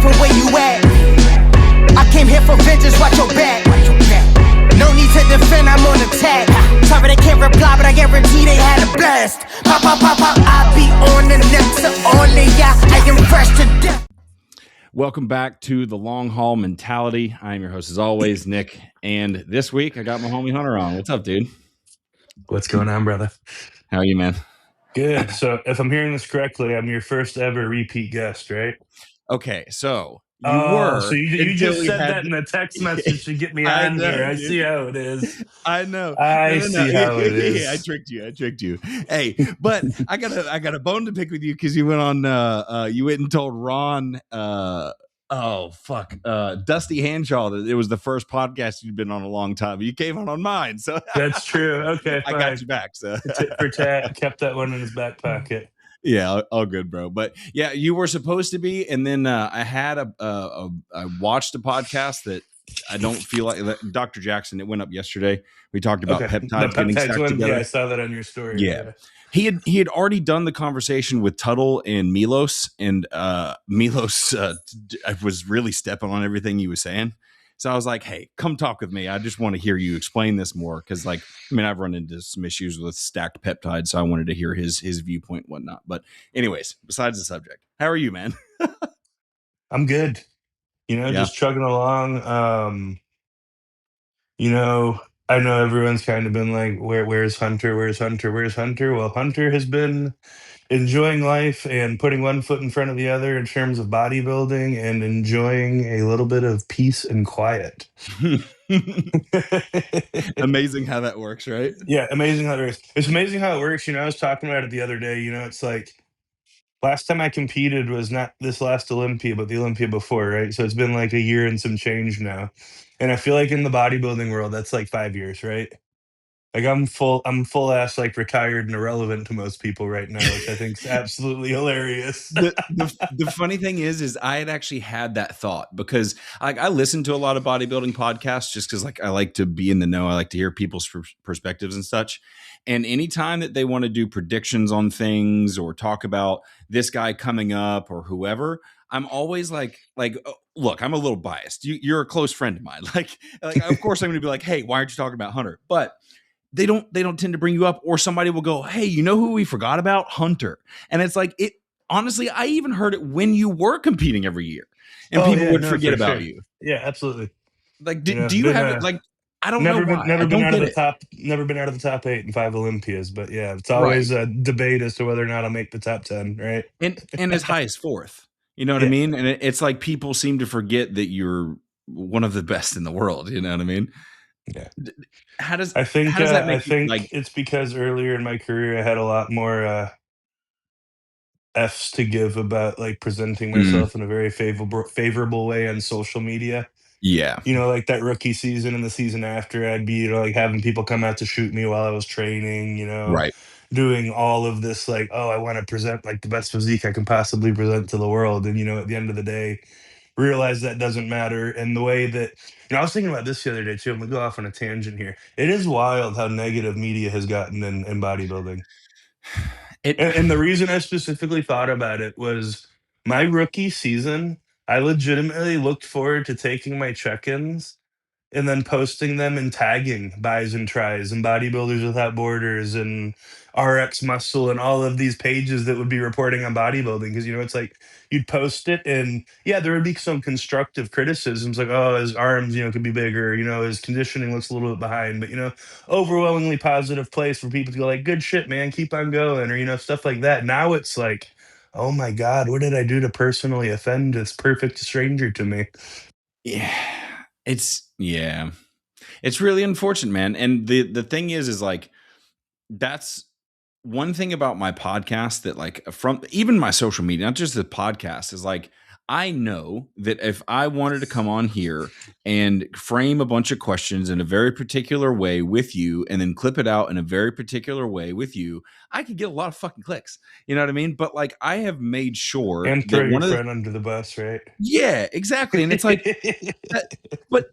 from where you at. I came here for vengeance, watch your back. No need to defend, I'm on attack. Sorry they can't reply, but I guarantee they had a blast. Pop, pop, pop, pop, I be on the next only, yeah, I am fresh to death. Welcome back to the Long Haul Mentality. I'm your host, as always, Nick. And this week, I got my homie Hunter on. What's up, dude? What's going on, brother? How are you, man? Good. So, if I'm hearing this correctly, I'm your first ever repeat guest, right? Okay, so you were. So you just said that in a text message to get me on here. I see how it is. I know. I see how it is. I tricked you. Hey, but I got a bone to pick with you because you went on. You went and told Ron. Dusty Hanshaw that it was the first podcast you'd been on a long time. You came on mine, so that's true. Okay, I got you back. So tit for tat, kept that one in his back pocket. Yeah, all good, bro. But yeah, you were supposed to be, and then I had I watched a podcast that I don't feel like Dr. Jackson. It went up yesterday. We talked about peptides getting stacked together. Yeah, I saw that on your story. Yeah. He had already done the conversation with Tuttle and Milos, and Milos was really stepping on everything he was saying. So I was like, hey, come talk with me. I just want to hear you explain this more. Because, I've run into some issues with stacked peptides. So I wanted to hear his viewpoint and whatnot. But anyways, besides the subject, how are you, man? I'm good. Just chugging along. I know everyone's kind of been like, where's Hunter? Where's Hunter? Where's Hunter? Well, Hunter has been enjoying life and putting one foot in front of the other in terms of bodybuilding and enjoying a little bit of peace and quiet. Amazing how that works, right? Yeah, amazing how it works. It's amazing how it works. I was talking about it the other day. It's like last time I competed was not this last Olympia, but the Olympia before, right? So it's been like a year and some change now. And I feel like in the bodybuilding world, that's like 5 years, right? Like I'm full ass like retired and irrelevant to most people right now, which I think is absolutely hilarious. The funny thing is I had actually had that thought because I listen to a lot of bodybuilding podcasts just because I like to be in the know. I like to hear people's perspectives and such. And anytime that they want to do predictions on things or talk about this guy coming up or whoever, I'm always like, look, I'm a little biased. You're a close friend of mine. Like of course I'm going to be like, hey, why aren't you talking about Hunter? But they don't tend to bring you up, or somebody will go, hey, you know who we forgot about? Hunter. And it's like, honestly, I even heard it when you were competing every year and people would forget about you. Yeah, absolutely. Like, do you have it? I don't know why. Never been out of the top 8 in 5 Olympias, but yeah, it's always a debate as to whether or not I'll make the top 10, right? And as high as 4th. You know what I mean? And it's like people seem to forget that you're one of the best in the world. You know what I mean? Yeah. I think it's because earlier in my career I had a lot more F's to give about presenting myself in a very favorable way on social media. Yeah. Like that rookie season and the season after, I'd be having people come out to shoot me while I was training, right, doing all of this I want to present the best physique I can possibly present to the world. And at the end of the day, realize that doesn't matter. And the way that I was thinking about this the other day too. I'm gonna go off on a tangent here. It is wild how negative media has gotten in bodybuilding. And the reason I specifically thought about it was my rookie season. I legitimately looked forward to taking my check-ins and then posting them and tagging Buys and Tries and Bodybuilders Without Borders and RX Muscle and all of these pages that would be reporting on bodybuilding. Because, it's like you'd post it and, there would be some constructive criticisms like, oh, his arms, could be bigger, his conditioning looks a little bit behind. But, overwhelmingly positive place for people to go like, good shit, man, keep on going, or, stuff like that. Now it's like, oh my God, what did I do to personally offend this perfect stranger to me? Yeah. It's really unfortunate, man. And the thing is that's one thing about my podcast that from even my social media, not just the podcast, is I know that if I wanted to come on here and frame a bunch of questions in a very particular way with you and then clip it out in a very particular way with you, I could get a lot of fucking clicks. You know what I mean? But I have made sure and throw your friend under the bus, right? Yeah, exactly. And it's but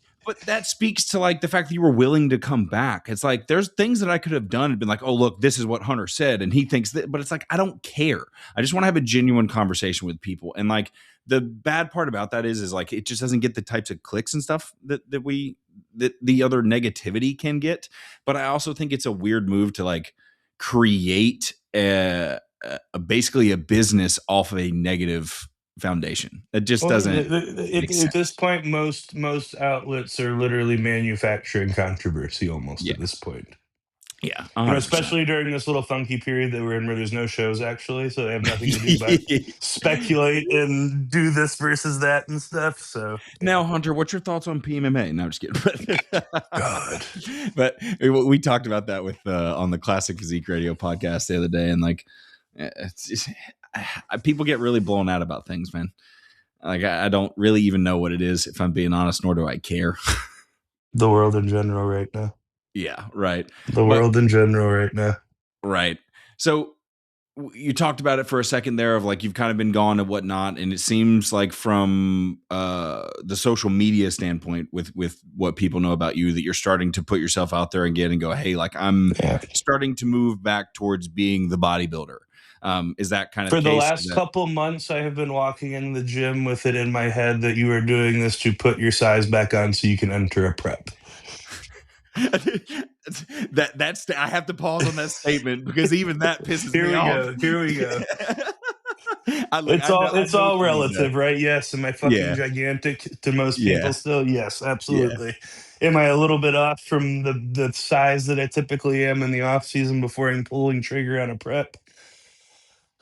that speaks to like the fact that you were willing to come back. It's like there's things that I could have done and been like, oh look, this is what Hunter said, and he thinks that, but it's like I don't care. I just want to have a genuine conversation with people. And like the bad part about that is like it just doesn't get the types of clicks and stuff that the other negativity can get. But I also think it's a weird move to like create basically a business off of a negative foundation. It just doesn't make sense. At this point, most outlets are literally manufacturing controversy almost at this point. Yeah, especially during this little funky period that we're in where there's no shows actually, so they have nothing to do but speculate and do this versus that and stuff. So now, Hunter, what's your thoughts on PMMA? No, I'm just kidding. God, but we talked about that with on the Classic Physique Radio podcast the other day, and like people get really blown out about things, man. Like I don't really even know what it is, if I'm being honest, nor do I care. The world in general right now. Yeah, right. The world in general right now. Right. So you talked about it for a second there of like you've kind of been gone and whatnot, and it seems like from the social media standpoint with what people know about you that you're starting to put yourself out there again and go, hey, like I'm starting to move back towards being the bodybuilder. Is that kind of for the last couple months I have been walking in the gym with it in my head that you are doing this to put your size back on so you can enter a prep? That's I have to pause on that statement because even that pisses me off. Here we go. It's all relative, right? Yes. Am I fucking gigantic to most people still? Yes, absolutely. Yeah. Am I a little bit off from the size that I typically am in the off season before I'm pulling trigger on a prep?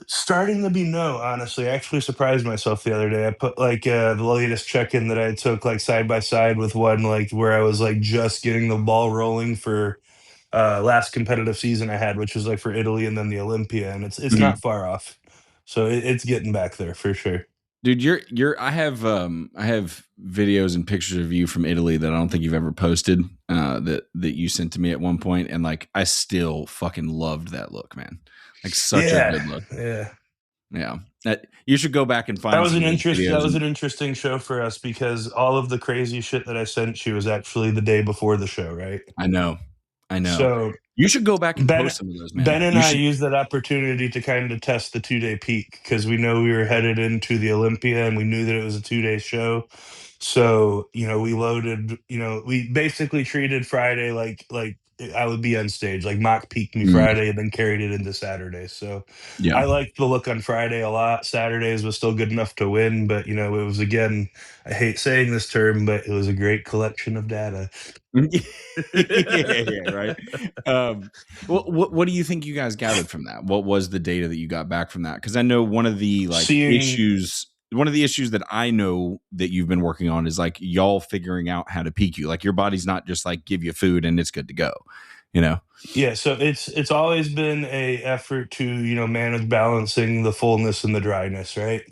Starting to be no, honestly. I actually surprised myself the other day. I put like the latest check-in that I took like side by side with one like where I was like just getting the ball rolling for last competitive season I had, which was like for Italy and then the Olympia, and it's not far off. So it's getting back there for sure. Dude, I have videos and pictures of you from Italy that I don't think you've ever posted that you sent to me at one point, and like I still fucking loved that look, man. Like such a good look. Yeah. You should go back and find that was an interesting show for us because all of the crazy shit that I sent you was actually the day before the show, right? I know. So you should go back and post some of those, man. Ben and I used that opportunity to kind of test the 2-day peak because we know we were headed into the Olympia and we knew that it was a 2-day show. So, we loaded, we basically treated Friday like I would be on stage, like mock peaked me Friday and then carried it into Saturday. So I liked the look on Friday a lot. Saturdays was still good enough to win, but it was, again, I hate saying this term, but it was a great collection of data. Right. What do you think you guys gathered from that? What was the data that you got back from that? Because I know one of the issues that I know that you've been working on is like y'all figuring out how to peak you. Like your body's not just like give you food and it's good to go, Yeah, so it's always been a effort to manage balancing the fullness and the dryness, right?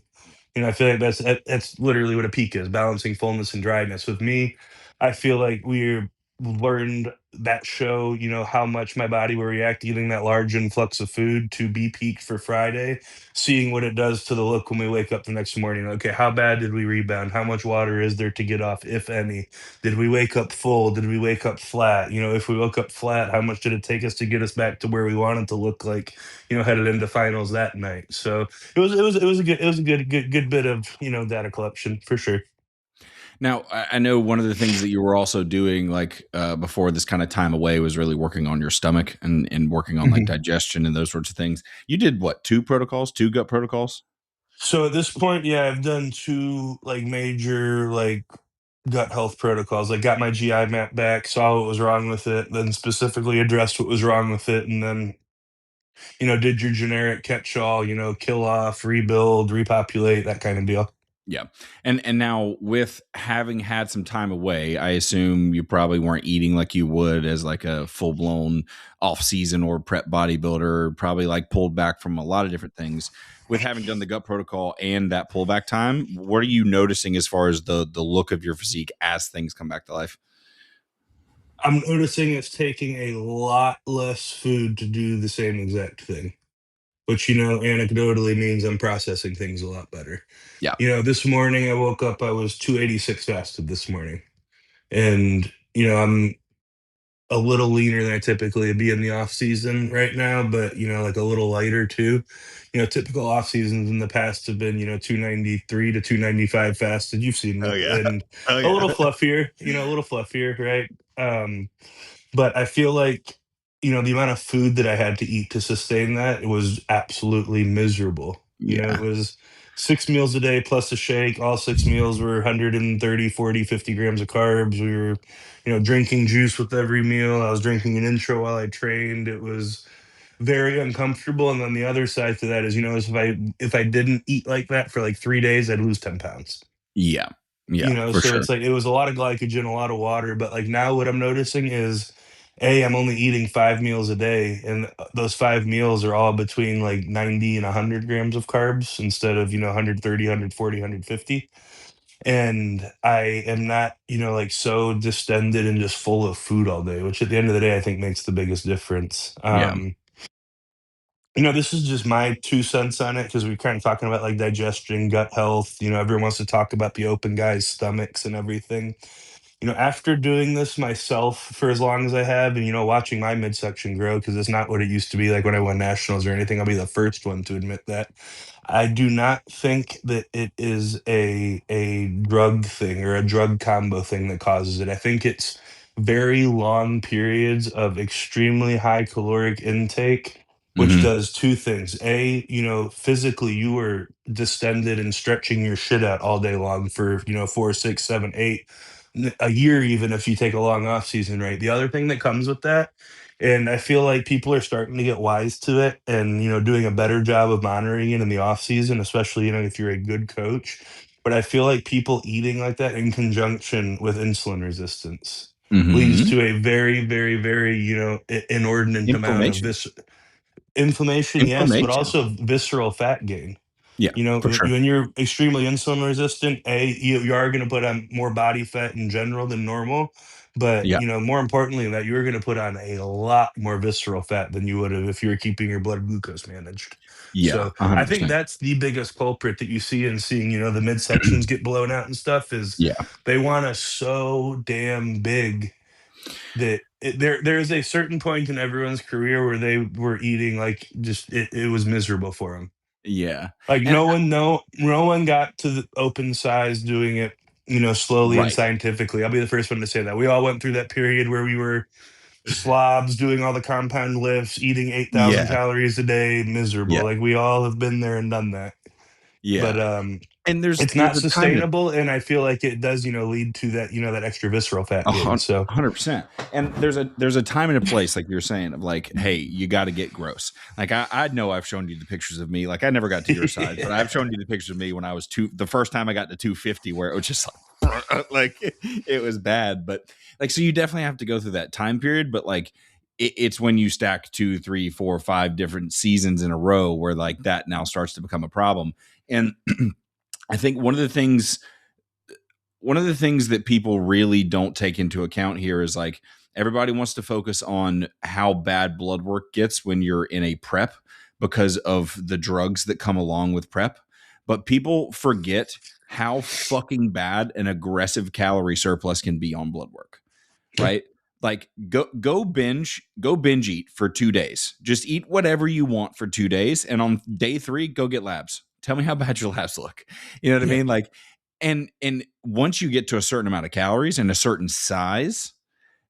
I feel like that's literally what a peak is, balancing fullness and dryness. With me, I feel like we learned that show, how much my body will react eating that large influx of food to be peaked for Friday, seeing what it does to the look when we wake up the next morning. Okay, how bad did we rebound? How much water is there to get off, if any? Did we wake up full? Did we wake up flat? If we woke up flat, how much did it take us to get us back to where we wanted to look like, headed into finals that night? So it was a good bit of data collection for sure. Now, I know one of the things that you were also doing like before this kind of time away was really working on your stomach and working on like digestion and those sorts of things. You did what, 2 gut protocols? So at this point, yeah, I've done 2 like major like gut health protocols. I got my GI map back, saw what was wrong with it, then specifically addressed what was wrong with it, and then did your generic catch-all, kill off, rebuild, repopulate, that kind of deal. Yeah. And now with having had some time away, I assume you probably weren't eating like you would as like a full-blown off-season or prep bodybuilder, probably like pulled back from a lot of different things. With having done the gut protocol and that pullback time, what are you noticing as far as the look of your physique as things come back to life? I'm noticing it's taking a lot less food to do the same exact thing, which, anecdotally means I'm processing things a lot better. Yeah. This morning I woke up, I was 286 fasted this morning. And, I'm a little leaner than I typically be in the off season right now, but like a little lighter too. Typical off seasons in the past have been 293 to 295 fasted. You've seen Oh me, yeah. and Oh a little yeah. fluffier, a little fluffier, right? But I feel like the amount of food that I had to eat to sustain that was absolutely miserable. It Yeah. was 6 meals a day plus a shake. All 6 meals were 130, 40, 50 grams of carbs. We were drinking juice with every meal. I was drinking an intro while I trained. It was very uncomfortable. And then the other side to that is if I didn't eat like that for like 3 days, I'd lose 10 pounds. Yeah. Yeah, for So sure. it's like it was a lot of glycogen, a lot of water. But like now, what I'm noticing is, I'm only eating 5 meals a day, and those 5 meals are all between like 90 and 100 grams of carbs instead of 130, 140, 150. And I am not like so distended and just full of food all day, which at the end of the day I think makes the biggest difference. Yeah. This is just my 2 cents on it because we're kind of talking about like digestion, gut health. Everyone wants to talk about the open guys' stomachs and everything. After doing this myself for as long as I have, and watching my midsection grow, because it's not what it used to be like when I won nationals or anything. I'll be the first one to admit that. I do not think that it is a drug thing or a drug combo thing that causes it. I think it's very long periods of extremely high caloric intake, which Hmm. does two things. Physically you are distended and stretching your shit out all day long for 4, 6, 7, 8 a year, even if you take a long off season, right? The other thing that comes with that, and I feel like people are starting to get wise to it and doing a better job of monitoring it in the off season, especially if you're a good coach. But I feel like people eating like that in conjunction with insulin resistance leads Hmm. to a very, very, very inordinate amount of Inflammation. this inflammation, yes, but Inflammation. also visceral fat gain. Yeah, for sure. When you're extremely insulin resistant, you are going to put on more body fat in general than normal. But, Yeah. more importantly than that, you're going to put on a lot more visceral fat than you would have if you were keeping your blood glucose managed. Yeah, So I think 100%. that's the biggest culprit that you see in seeing, the midsections get blown out and stuff is Yeah. they want us so damn big that there is a certain point in everyone's career where they were eating like just it was miserable for them. Yeah. Like And no one got to the open size doing it, slowly and right. scientifically. I'll be the first one to say that. We all went through that period where we were slobs doing all the compound lifts, eating 8,000 Yeah. calories a day, miserable. Yeah. Like we all have been there and done that. But Yeah. And it's there's not a time to sustainable, and I feel like it does, lead to that, that extra visceral fat gain. So 100%. And there's a time and a place, like you're saying, of like, hey, you got to get gross. Like I know I've shown you the pictures of me. Like I never got to your size, but I've shown you the pictures of me when I was the first time I got to 250, where it was just like it was bad. But like, so you definitely have to go through that time period. But like, it's when you stack 2, 3, 4, 5 different seasons in a row where like that now starts to become a problem. And I think one of the things that people really don't take into account here is like everybody wants to focus on how bad blood work gets when you're in a prep because of the drugs that come along with prep. But people forget how fucking bad an aggressive calorie surplus can be on blood work, right? Like go binge eat for 2 days. Just eat whatever you want for 2 days. And on day 3, go get labs. Tell me how bad your labs look. You know what I yeah, mean? Like, and once you get to a certain amount of calories and a certain size,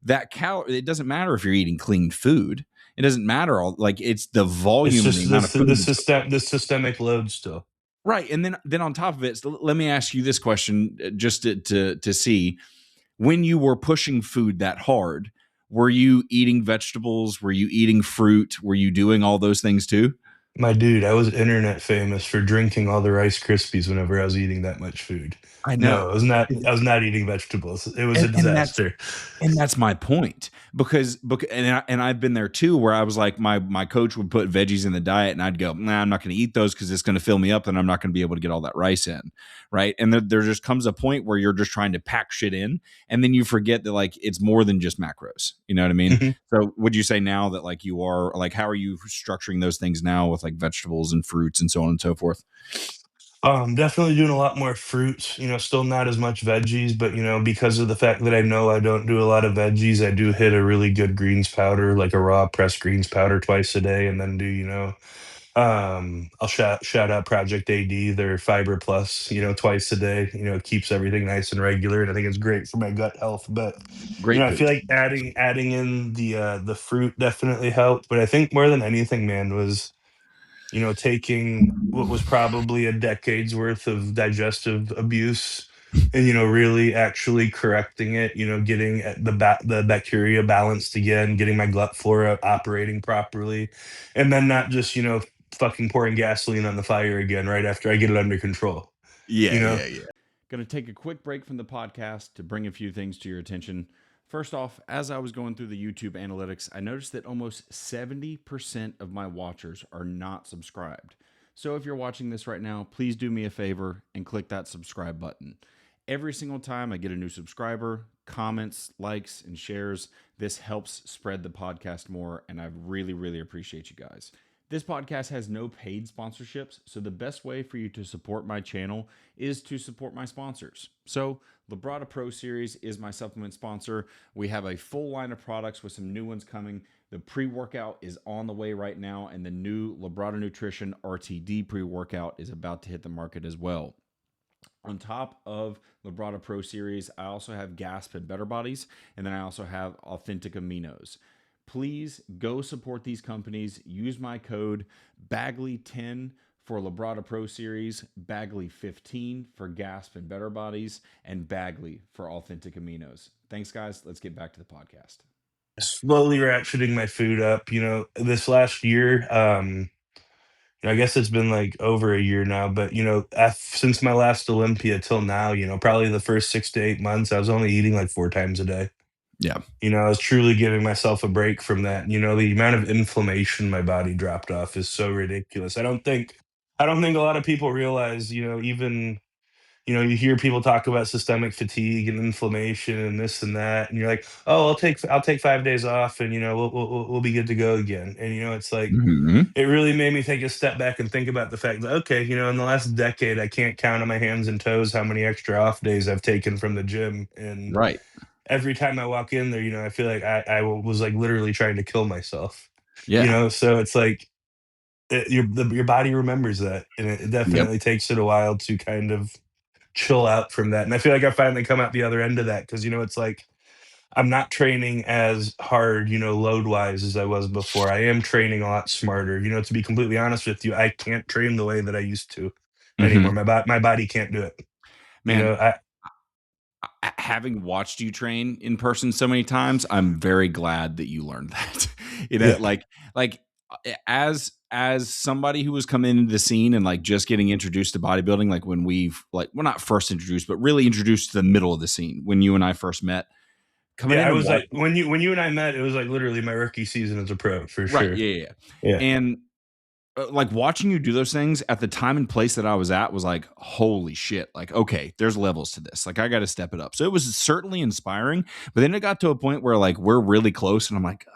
it doesn't matter if you're eating clean food. It doesn't matter like it's the it's volume and the just amount of food that's the systemic load still. right. And then on top of it, so let me ask you this question just to see, when you were pushing food that hard, were you eating vegetables? Were you eating fruit? Were you doing all those things too? My dude, I was internet famous for drinking all the Rice Krispies whenever I was eating that much food. I No, know. I was not. I was not eating vegetables. It was a And that's disaster. my point, because and I've been there too, where I was like, my coach would put veggies in the diet and I'd go, nah, I'm not going to eat those because it's going to fill me up and I'm not going to be able to get all that rice in, right? And there just comes a point where you're just trying to pack shit in, and then you forget that like it's more than just macros. You know what I mean? Mhm. So would you say now that like you are like, how are you structuring those things now with like vegetables and fruits and so on and so forth? Definitely doing a lot more fruits, still not as much veggies, but because of the fact that I know I don't do a lot of veggies, I do hit a really good greens powder, like a raw pressed greens powder twice a day, and then I'll shout out Project AD, their Fiber Plus, twice a day. It keeps everything nice and regular, and I think it's great for my gut health. But Great I feel boost. like adding in the fruit definitely helped. But I think more than anything, man, was taking what was probably a decade's worth of digestive abuse and really actually correcting it, getting the bacteria balanced again, getting my gut flora operating properly, and then not just fucking pouring gasoline on the fire again right after I get it under control. Yeah, You know? yeah, yeah. Going to take a quick break from the podcast to bring a few things to your attention. First off, as I was going through the YouTube analytics, I noticed that almost 70% of my watchers are not subscribed. So if you're watching this right now, please do me a favor and click that subscribe button. Every single time I get a new subscriber, comments, likes, and shares, this helps spread the podcast more, and I really, really appreciate you guys. This podcast has no paid sponsorships, so the best way for you to support my channel is to support my sponsors. So, Labrada Pro Series is my supplement sponsor. We have a full line of products with some new ones coming. The pre-workout is on the way right now, and the new Labrada Nutrition RTD pre-workout is about to hit the market as well. On top of Labrada Pro Series, I also have Gasp and Better Bodies, and then I also have Authentic Aminos. Please go support these companies. Use my code Bagley10 for Labrada Pro Series, Bagley15 for Gasp and Better Bodies, and Bagley for Authentic Aminos. Thanks, guys. Let's get back to the podcast. Slowly ratcheting my food up, this last year. I guess it's been like over a year now, but since my last Olympia till now, probably the first 6 to 8 months, I was only eating like 4 times a day. Yeah. I was truly giving myself a break from that. The amount of inflammation my body dropped off is so ridiculous. I don't think a lot of people realize, even you hear people talk about systemic fatigue and inflammation and this and that, and you're like, oh, I'll take 5 days off, and we'll be good to go again. And it's like Mm-hmm. it really made me take a step back and think about the fact that, okay, in the last decade, I can't count on my hands and toes how many extra off days I've taken from the gym. And Right. every time I walk in there, I feel like I was like literally trying to kill myself. Yeah. So it's like your body remembers that, and it Yep. definitely takes it a while to kind of chill out from that. And I feel like I finally come out the other end of that because it's like I'm not training as hard, load wise as I was before. I am training a lot smarter. To be completely honest with you, I can't train the way that I used to anymore. Mm-hmm. My body can't do it. Man, I having watched you train in person so many times, I'm very glad that you learned that. yeah. Like as somebody who was coming into the scene and like just getting introduced to bodybuilding, like when we're not first introduced, but really introduced to the middle of the scene when you and I first met. Coming in I and was like when you and I met, it was like literally my rookie season as a pro for right, sure. yeah. And like watching you do those things at the time and place that I was at was like, holy shit. Like, okay, there's levels to this. Like, I got to step it up. So it was certainly inspiring, but then it got to a point where like, we're really close and I'm like,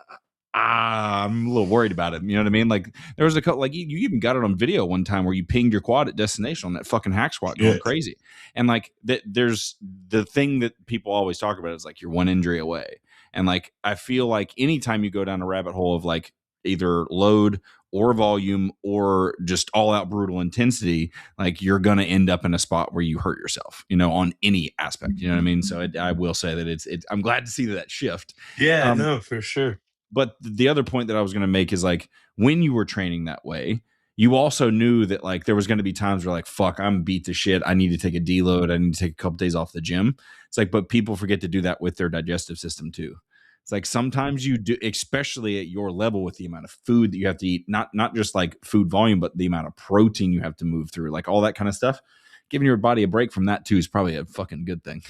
I'm a little worried about it. You know what I mean? Like there was a couple, like you even got it on video one time where you pinged your quad at destination on that fucking hack squat going crazy. And like there's the thing that people always talk about is like you're one injury away. And like, I feel like anytime you go down a rabbit hole of like either load or volume or just all out brutal intensity, like you're going to end up in a spot where you hurt yourself, on any aspect, you know what I mean? So I will say that it's I'm glad to see that shift. Yeah, no, for sure. But the other point that I was going to make is like when you were training that way, you also knew that like there was going to be times where like, fuck, I'm beat to shit. I need to take a deload. I need to take a couple days off the gym. It's like, but people forget to do that with their digestive system too. It's like sometimes you do, especially at your level with the amount of food that you have to eat, not just like food volume, but the amount of protein you have to move through, like all that kind of stuff. Giving your body a break from that too is probably a fucking good thing.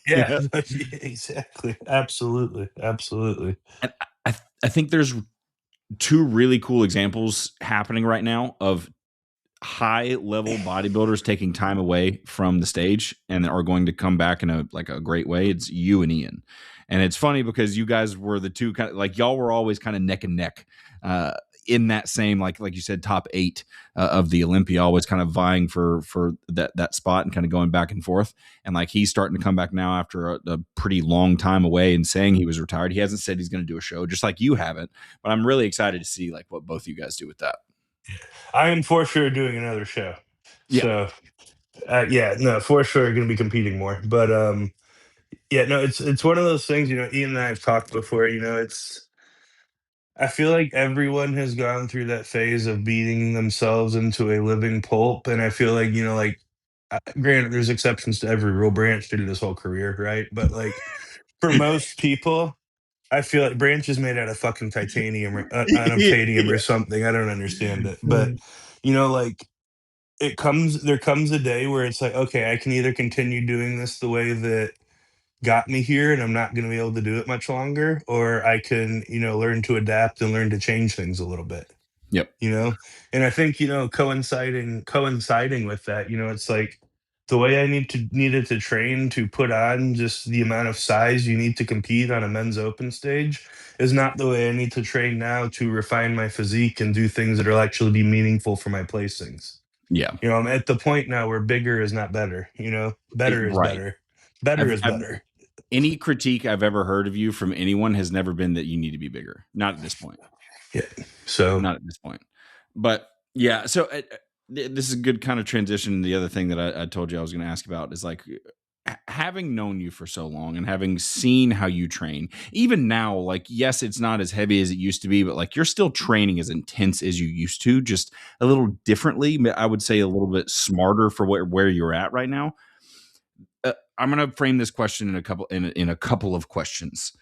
Yeah, exactly. Absolutely. And I think there's two really cool examples happening right now of high level bodybuilders taking time away from the stage and are going to come back in a great way. It's you and Ian. And it's funny because you guys were the two kind of like y'all were always kind of neck and neck. in that same, like you said, top 8 of the Olympia, always kind of vying for that spot and kind of going back and forth. And like he's starting to come back now after a pretty long time away and saying he was retired. He hasn't said he's going to do a show, just like you haven't. But I'm really excited to see like what both you guys do with that. I am for sure doing another show. Yeah. So yeah, no, for sure going to be competing more. But yeah, no, it's one of those things, you know, Ian and I have talked before, you know, I feel like everyone has gone through that phase of beating themselves into a living pulp. And I feel like, you know, like, granted, there's exceptions to every rule. Branch did it his whole career, right? But like for most people, I feel like Branch is made out of fucking titanium or out of titanium or Yeah. something. I don't understand it. But, you know, like, there comes a day where it's like, okay, I can either continue doing this the way that got me here and I'm not going to be able to do it much longer, or I can, you know, learn to adapt and learn to change things a little bit, Yep. you know. And I think, you know, coinciding with that, you know, it's like the way I needed to train to put on just the amount of size you need to compete on a men's open stage is not the way I need to train now to refine my physique and do things that will actually be meaningful for my placings. Yeah. You know, I'm at the point now where bigger is not better, you know, better is Right. better. Better is better. Any critique I've ever heard of you from anyone has never been that you need to be bigger. Not at this point. Yeah. So Not at this point. But yeah, so this is a good kind of transition. The other thing that I told you I was going to ask about is like having known you for so long and having seen how you train, even now, like, yes, it's not as heavy as it used to be, but like you're still training as intense as you used to, just a little differently. I would say a little bit smarter for where you're at right now. I'm going to frame this question in a couple of questions.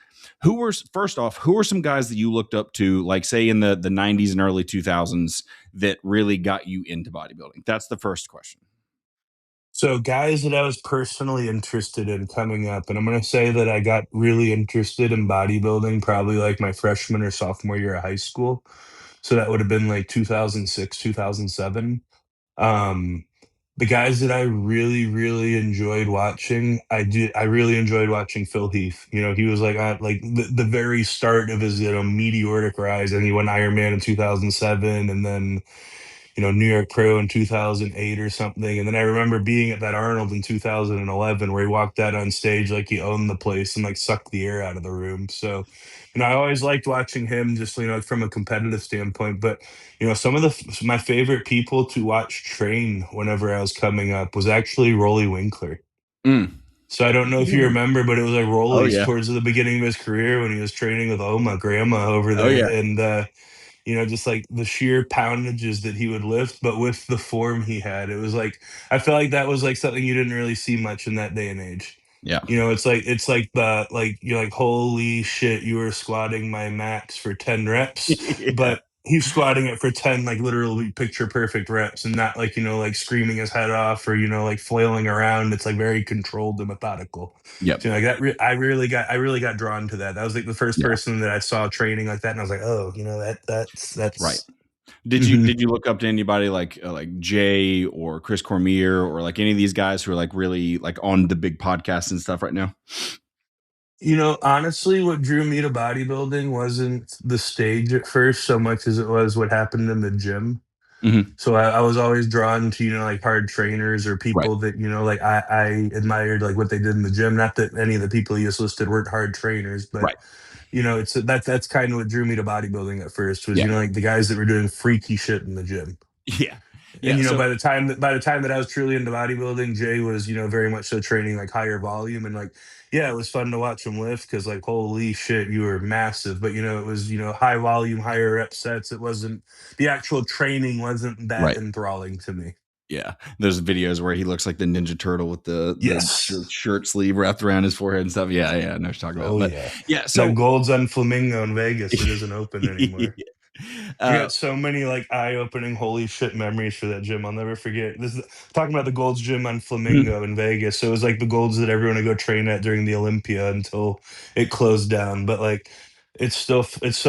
Who were some guys that you looked up to, like say in the 90s and early 2000s, that really got you into bodybuilding? That's the first question. So guys that I was personally interested in coming up, and I'm going to say that I got really interested in bodybuilding probably like my freshman or sophomore year of high school. So that would have been like 2006, 2007. Um, the guys that I really, really enjoyed watching, I really enjoyed watching Phil Heath. You know, he was like at like the very start of his, you know, meteoric rise, and he went Ironman in 2007, and then, you know, New York Pro in 2008 or something. And then I remember being at that Arnold in 2011 where he walked out on stage like he owned the place and like sucked the air out of the room. So, you know, I always liked watching him just, you know, from a competitive standpoint. But, you know, some of my favorite people to watch train whenever I was coming up was actually Rolly Winkler. Mm. So I don't know if you remember, but it was like Oh, Rolly's yeah. towards the beginning of his career when he was training with my grandma over there. Oh, yeah. And, you know, just like the sheer poundages that he would lift, but with the form he had, it was like, I felt like that was like something you didn't really see much in that day and age. Yeah. You know, it's like you're like, holy shit, you were squatting my max for 10 reps, Yeah. but he's squatting it for 10, like literally picture perfect reps, and not like, you know, like screaming his head off or, you know, like flailing around. It's like very controlled and methodical. Yep. So like that, I really got drawn to that. That was like the first Yeah. person that I saw training like that, and I was like, oh, you know, that's Right. Did you look up to anybody like Jay or Chris Cormier or like any of these guys who are like really like on the big podcasts and stuff right now? You know, honestly, what drew me to bodybuilding wasn't the stage at first so much as it was what happened in the gym. Mm-hmm. So I was always drawn to, you know, like hard trainers or Right. people that, you know, like I admired like what they did in the gym. Not that any of the people you just listed weren't hard trainers, but Right. you know, that's kind of what drew me to bodybuilding at first was, Yeah. you know, like the guys that were doing freaky shit in the gym. Yeah. And you know, So, by the time that I was truly into bodybuilding, Jay was, you know, very much so training like higher volume, and like, yeah, it was fun to watch him lift because like, holy shit, you were massive. But you know, it was, you know, high volume, higher rep sets. It wasn't, the actual training wasn't that right. enthralling to me. Yeah. There's videos where he looks like the Ninja Turtle with the Yes. shirt sleeve wrapped around his forehead and stuff. Yeah. Yeah. I know what you're talking about. Oh But yeah. yeah. That So Gold's on Flamingo in Vegas. It isn't open anymore. I uh, got so many like eye-opening holy shit memories for that gym. I'll never forget. This is talking about the Gold's Gym on Flamingo in Vegas. So it was like the Gold's that everyone would go train at during the Olympia until it closed down. But like It's so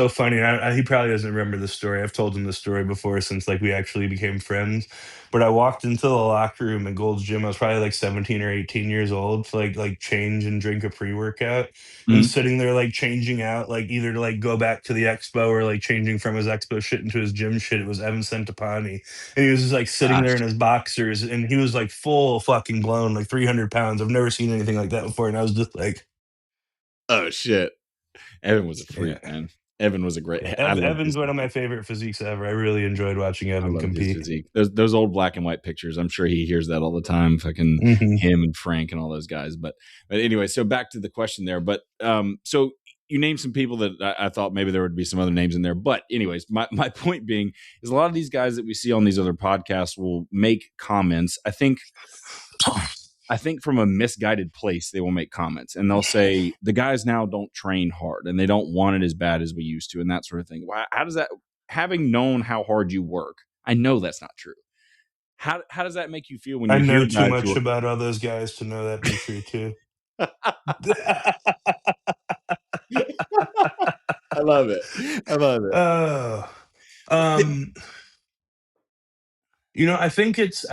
funny. He probably doesn't remember the story. I've told him the story before since like we actually became friends. But I walked into the locker room at Gold's Gym. I was probably like 17 or 18 years old to like change and drink a pre-workout. And Mhm. sitting there like changing out, like either to like go back to the expo or like changing from his expo shit into his gym shit. It was Evan Centopani. And he was just like sitting there Gosh. in his boxers and he was like full fucking blown, like 300 pounds. I've never seen anything like that before. And I was just like, Oh shit. Evan was a freak, yeah. man. Evan was a great. Yeah, I loved Evan's his one of my physique. favorite physiques ever. I really enjoyed watching I Evan loved his compete. physique. Those old black and white pictures. I'm sure he hears that all the time. Fucking Mhm. him and Frank and all those guys. But anyway, so back to the question there. But so you named some people that I thought maybe there would be some other names in there. But anyways, my point being is a lot of these guys that we see on these other podcasts will make comments. I think from a misguided place, they will make comments and they'll say the guys now don't train hard and they don't want it as bad as we used to and that sort of thing. How does that, having known how hard you work, I know that's not true. How does that make you feel when I you know hear too guys much who about all those guys to know that be true too. I love it. I love it. Oh, um, I think it's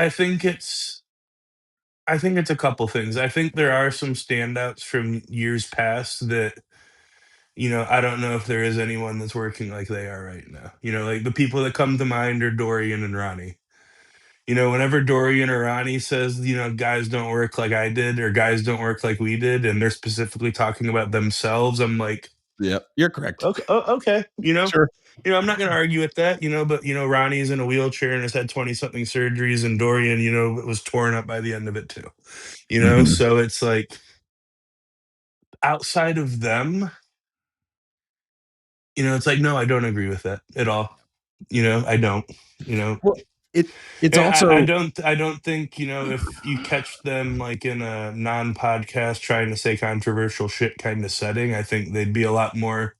a couple things. I think there are some standouts from years past that, I don't know if there is anyone that's working like they are right now. Like the people that come to mind are Dorian and Ronnie. Whenever Dorian or Ronnie says, guys don't work like I did or guys don't work like we did, and they're specifically talking about themselves, I'm like, Yep. You're correct. okay, okay, Sure. I'm not going to argue with that, but Ronnie's in a wheelchair and has had 20 something surgeries, and Dorian, was torn up by the end of it too. Mhm. So it's like outside of them, it's like, no, I don't agree with that at all. I don't. You know, Well, it's I also don't think, if you catch them like in a non-podcast trying to say controversial shit kind of setting, I think they'd be a lot more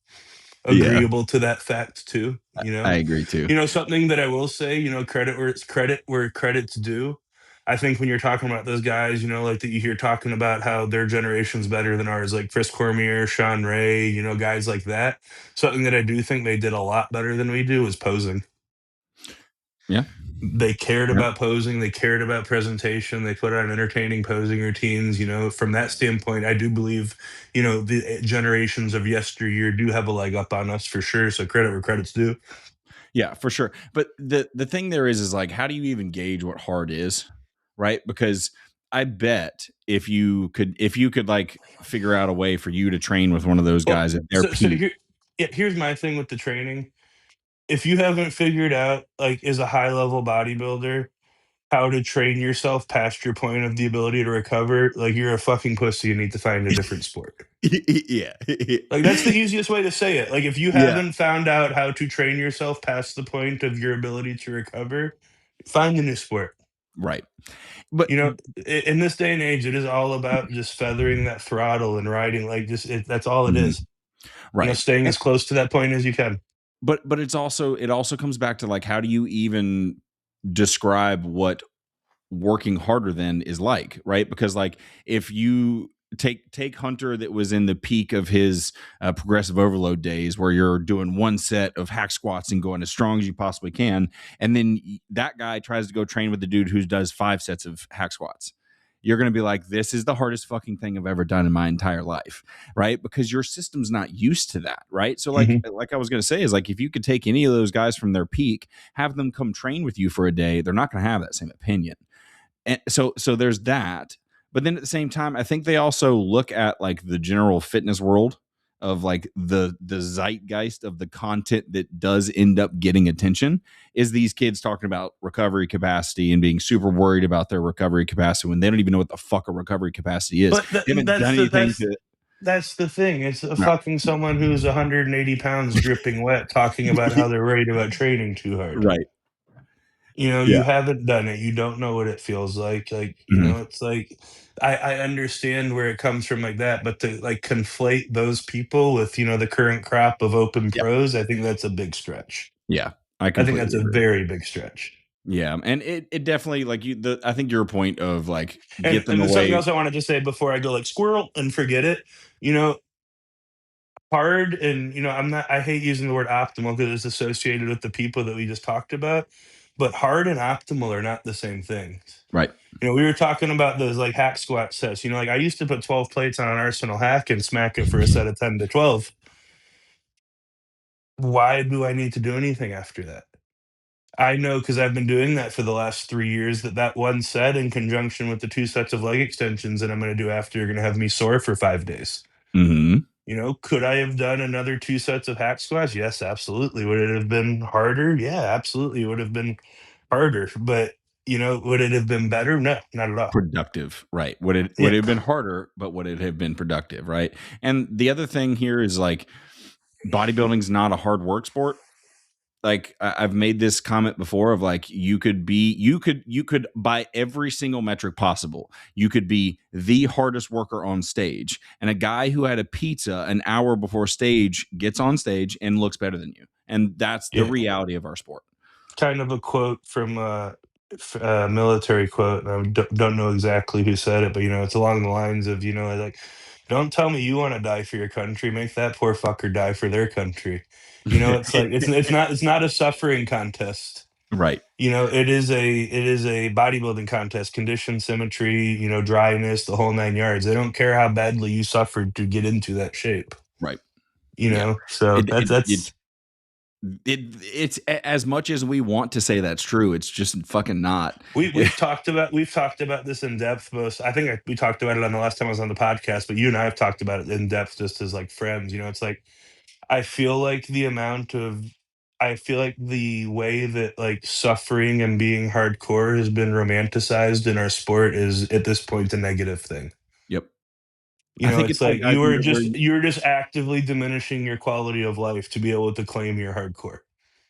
yeah, agreeable to that fact too. I agree too. Something that I will say, credit where it's credit where credit's due. I think when you're talking about those guys, like that you hear talking about how their generation's better than ours, like Chris Cormier, Sean Ray, guys like that. Something that I do think they did a lot better than we do is posing. Yeah. They cared Yeah. about posing, they cared about presentation, they put on entertaining posing routines. From that standpoint, I do believe, the generations of yesteryear do have a leg up on us for sure. So credit where credit's due. Yeah, for sure. But the thing there is like, how do you even gauge what hard is, right? Because I bet if you could like figure out a way for you to train with one of those Well, guys at their so peak. here, yeah, here's my thing with the training. If you haven't figured out, like, as a high level bodybuilder, how to train yourself past your point of the ability to recover, like, you're a fucking pussy. You need to find a different sport. Yeah. Like, that's the easiest way to say it. Like, if you Yeah, haven't found out how to train yourself past the point of your ability to recover, find a new sport. right. But In this day and age, it is all about just feathering that throttle and riding. Like, that's all it Mhm. is. Right. Staying as close to that point as you can. But it also comes back to like, how do you even describe what working harder than is like, right? Because like if you take Hunter that was in the peak of his progressive overload days where you're doing one set of hack squats and going as strong as you possibly can, and then that guy tries to go train with the dude who does 5 sets of hack squats, you're going to be like, this is the hardest fucking thing I've ever done in my entire life, right? Because your system's not used to that, right? So like Mhm. like I was going to say is like, if you could take any of those guys from their peak, have them come train with you for a day, they're not going to have that same opinion. And so there's that. But then at the same time, I think they also look at like the general fitness world of like the zeitgeist of the content that does end up getting attention is these kids talking about recovery capacity and being super worried about their recovery capacity when they don't even know what the fuck a recovery capacity is. But They haven't done anything to that's the thing. It's a no. fucking someone who's 180 pounds dripping wet talking about how they're worried about training too hard. Right. You Yeah. haven't done it. You don't know what it feels like. Like, Mhm. it's like I understand where it comes from like that, but to like conflate those people with, the current crop of open Yeah. pros, I think that's a big stretch. Yeah. I I think that's completely a agree. very big stretch. Yeah. And it definitely like I think your point of like And get them and there's something away. else I wanted to say before I go like squirrel and forget it. You know, hard, and I hate using the word optimal because it's associated with the people that we just talked about, but hard and optimal are not the same things. Right. We were talking about those like hack squat sets. Like I used to put 12 plates on an Arsenal hack and smack it for a set of 10 to 12. Why do I need to do anything after that? I know, because I've been doing that for the last 3 years, that one set in conjunction with the 2 sets of leg extensions that I'm going to do after are going to have me sore for 5 days. Mm-hmm. Could I have done another 2 sets of hack squats? Yes, absolutely. Would it have been harder? Yeah, absolutely. It would have been harder. But, would it have been better? No, not at all. Productive, right? Would it Yeah. have been harder, but would it have been productive, right? And the other thing here is like bodybuilding's not a hard work sport. Like I've made this comment before of like you could by every single metric possible, you could be the hardest worker on stage, and a guy who had a pizza an hour before stage gets on stage and looks better than you, and that's the Yeah. reality of our sport. Kind of a quote from a military quote. And I don't know exactly who said it, but it's along the lines of like, don't tell me you want to die for your country. Make that poor fucker die for their country. It's like it's not a suffering contest. Right. It is a bodybuilding contest. Condition, symmetry, dryness, the whole 9 yards. They don't care how badly you suffered to get into that shape. Right. So It, it, that's it's as much as we want to say that's true, it's just fucking not. we've talked about this in depth. I think we talked about it on the last time I was on the podcast, but you and I have talked about it in depth just as like friends. It's like I feel like the way that like suffering and being hardcore has been romanticized in our sport is at this point a negative thing. Yep. I think It's it's like like guys you were just actively diminishing your quality of life to be able to claim you're hardcore.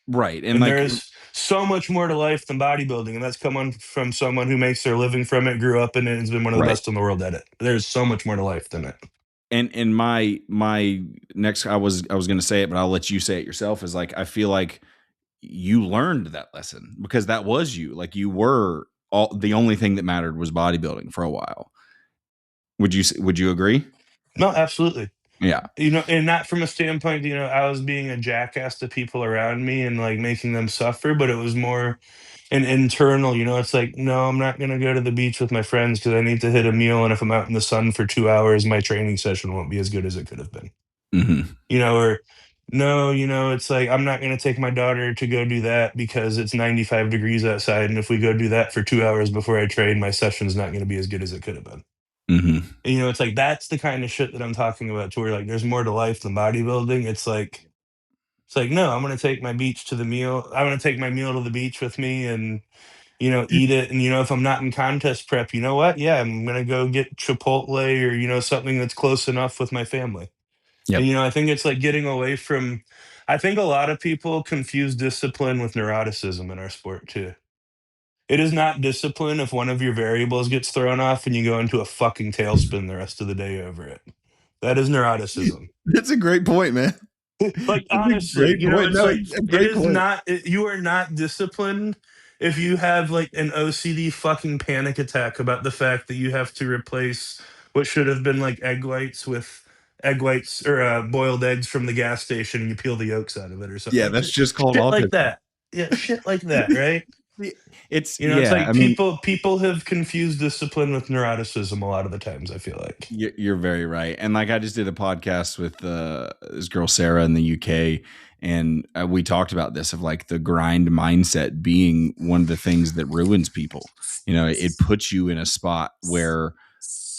right, and And like there's so much more to life than bodybuilding, and that's coming from someone who makes their living from it, grew up in it, and has been one of the right. best in the world at it. There's so much more to life than it. And my next, I was going to say it, but I'll let you say it yourself. Is like I feel like you learned that lesson because that was you. Like you were the only thing that mattered was bodybuilding for a while. Would you agree? No, absolutely. Yeah. And not from a standpoint, I was being a jackass to people around me and like making them suffer, but it was more an internal, it's like, no, I'm not going to go to the beach with my friends because I need to hit a meal. And if I'm out in the sun for 2 hours, my training session won't be as good as it could have been. Mm-hmm. Or no, it's like, I'm not going to take my daughter to go do that because it's 95 degrees outside. And if we go do that for 2 hours before I train, my session's not going to be as good as it could have been. Mm-hmm. And, it's like, that's the kind of shit that I'm talking about, to where like, there's more to life than bodybuilding. It's like, no, I'm going to take my beach to the meal. I'm going to take my meal to the beach with me and, eat it. And, if I'm not in contest prep, you know what? Yeah, I'm going to go get Chipotle or, something that's close enough with my family. Yep. And, I think it's like getting away from, I think a lot of people confuse discipline with neuroticism in our sport too. It is not discipline if one of your variables gets thrown off and you go into a fucking tailspin the rest of the day over it. That is neuroticism. That's a great point, man. Like, honestly, it's you are not disciplined if you have like an OCD fucking panic attack about the fact that you have to replace what should have been like egg whites with egg whites or boiled eggs from the gas station, and you peel the yolks out of it or something. Yeah, that's just called shit autism. like that. Yeah, shit like that, right? It's it's like people have confused discipline with neuroticism a lot of the times, I feel like. You're very right. And like I just did a podcast with this girl Sarah in the UK, and we talked about this of like the grind mindset being one of the things that ruins people. It puts you in a spot where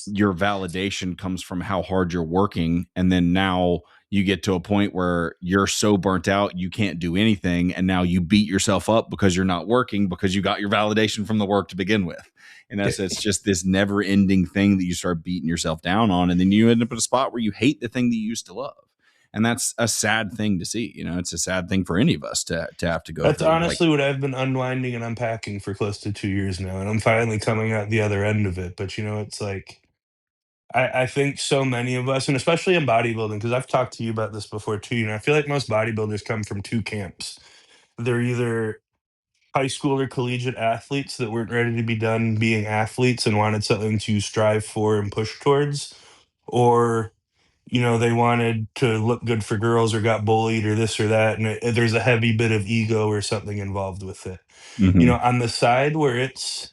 your validation comes from how hard you're working, and then now you get to a point where you're so burnt out you can't do anything, and now you beat yourself up because you're not working because you got your validation from the work to begin with. And it's just this never ending thing that you start beating yourself down on, and then you end up in a spot where you hate the thing that you used to love. And that's a sad thing to see. It's a sad thing for any of us to have to go That's through. honestly what I've been unwinding and unpacking for close to 2 years now, and I'm finally coming out the other end of it. But it's like, I think so many of us, and especially in bodybuilding, because I've talked to you about this before too, I feel like most bodybuilders come from two camps. They're either high school or collegiate athletes that weren't ready to be done being athletes and wanted something to strive for and push towards, or they wanted to look good for girls or got bullied or this or that, and there's a heavy bit of ego or something involved with it. Hmm. On the side where it's,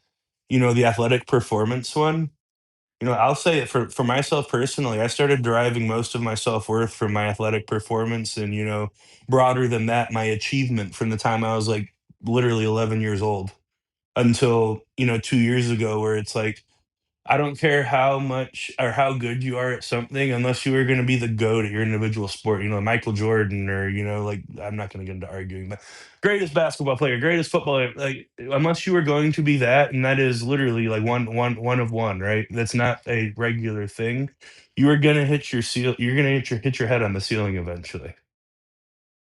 the athletic performance one, I'll say it for myself personally, I started deriving most of my self-worth from my athletic performance and, broader than that, my achievement from the time I was like literally 11 years old until, 2 years ago, where it's like, I don't care how much or how good you are at something unless you are going to be the GOAT at your individual sport, Michael Jordan, or, like, I'm not going to get into arguing, but greatest basketball player, greatest footballer, like, unless you are going to be that, and that is literally like one of one, right? That's not a regular thing. You are going to hit your you're going to hit your head on the ceiling eventually.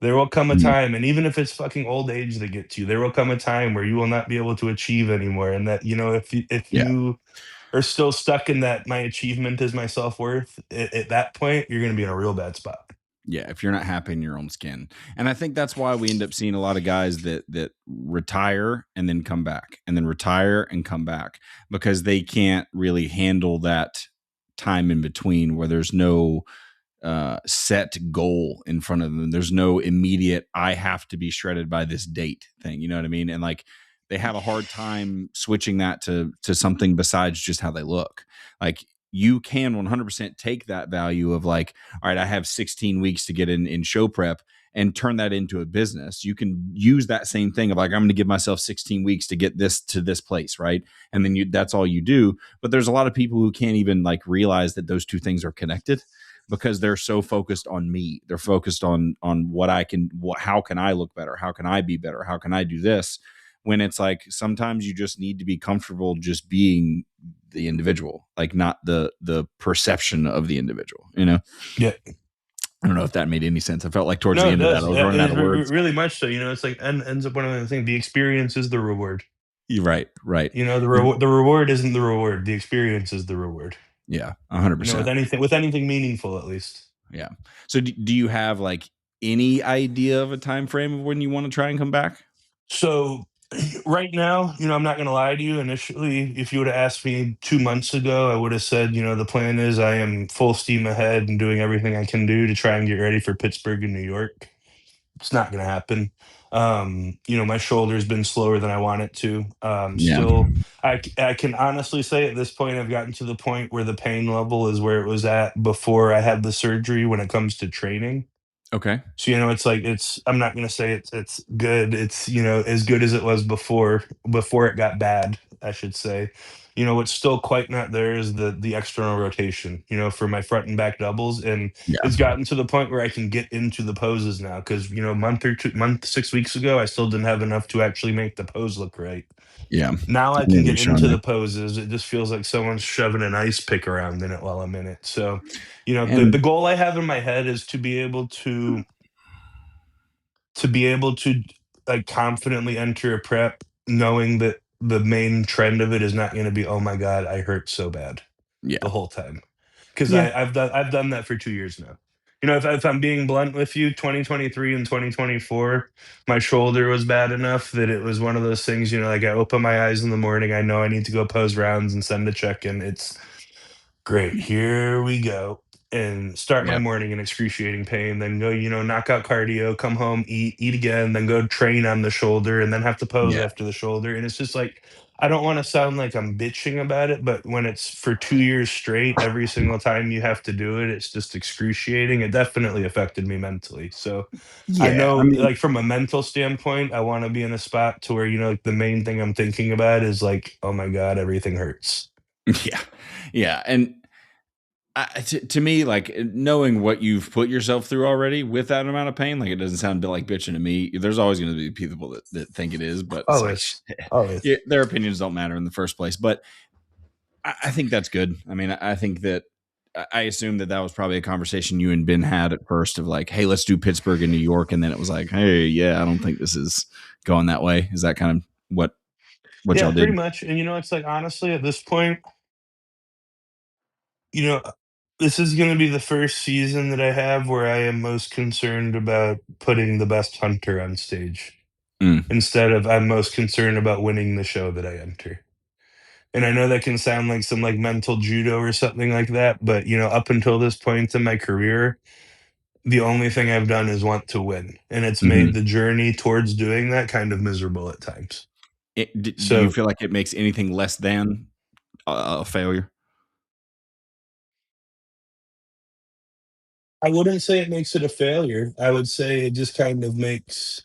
There will come a time, and even if it's fucking old age that gets you, there will come a time where you will not be able to achieve anymore. And that, if Yeah. you are still stuck in that my achievement is my self-worth, at that point, you're gonna be in a real bad spot. Yeah, if you're not happy in your own skin. And I think that's why we end up seeing a lot of guys that retire and then come back, and then retire and come back, because they can't really handle that time in between where there's no set goal in front of them. There's no immediate, I have to be shredded by this date thing. You know what I mean? And like, they have a hard time switching that to something besides just how they look. Like, you can 100% take that value of like, all right, I have 16 weeks to get in show prep, and turn that into a business. You can use that same thing of like, I'm going to give myself 16 weeks to get this to this place, right? And then that's all you do. But there's a lot of people who can't even like realize that those two things are connected, because they're so focused on me. They're focused on what I can, how can I look better? How can I be better? How can I do this? When it's like, sometimes you just need to be comfortable just being the individual, like not the perception of the individual, Yeah. I don't know if that made any sense. I felt like towards the No, it end of that, does. I was running out of words. Really much so. It's like, and ends up one of the things. The experience is the reward. You're right. Right. The reward isn't the reward. The experience is the reward. Yeah. 100%. With anything meaningful, at least. Yeah. So do you have like any idea of a time frame of when you want to try and come back? So right now, I'm not going to lie to you. Initially, if you would have asked me 2 months ago, I would have said, the plan is I am full steam ahead and doing everything I can do to try and get ready for Pittsburgh and New York. It's not going to happen. My shoulder's been slower than I want it to. Yeah. Still, I can honestly say at this point, I've gotten to the point where the pain level is where it was at before I had the surgery when it comes to training. Okay. So, it's like, I'm not going to say it's good. It's, as good as it was before it got bad, I should say. What's still quite not there is the external rotation, for my front and back doubles. And Yeah. it's gotten to the point where I can get into the poses now. Cause month, 6 weeks ago, I still didn't have enough to actually make the pose look right. Yeah. Now I I can remember get showing into me. the poses. It just feels like someone's shoving an ice pick around in it while I'm in it. So, And the goal I have in my head is to be able to like confidently enter a prep knowing that the main trend of it is not going to be, oh my god, I hurt so bad yeah. the whole time, because Yeah. I've done that for 2 years now. If I'm being blunt with you, 2023 and 2024, my shoulder was bad enough that it was one of those things, like I open my eyes in the morning, I know I need to go pose rounds and send a check in. It's great, here we go, and start my Yeah. morning in excruciating pain, then go, knock out cardio, come home, eat again, then go train on the shoulder, and then have to pose Yeah. after the shoulder. And it's just like, I don't want to sound like I'm bitching about it, but when it's for 2 years straight, every single time you have to do it, it's just excruciating. It definitely affected me mentally. So I Yeah. know, I mean, like, from a mental standpoint, I want to be in a spot to where, like, the main thing I'm thinking about is like, oh my god, everything hurts. yeah. Yeah. And to me, like, knowing what you've put yourself through already with that amount of pain, like, it doesn't sound like bitching to me. There's always going to be people that think it is, but it's like, Always. yeah, their opinions don't matter in the first place. But I think that's good. I mean, I think that, I assume that was probably a conversation you and Ben had at first of like, hey, let's do Pittsburgh and New York. And then it was like, hey, yeah, I don't think this is going that way. Is that kind of what Yeah, y'all did? pretty much. And it's like, honestly, at this point, this is going to be the first season that I have where I am most concerned about putting the best hunter on stage Mm. instead of I'm most concerned about winning the show that I enter. And I know that can sound like some like mental judo or something like that, but you know, up until this point in my career, the only thing I've done is want to win, and it's made Mhm. the journey towards doing that kind of miserable at times. Do you So feel like it makes anything less than a failure? I wouldn't say it makes it a failure. I would say it just kind of makes,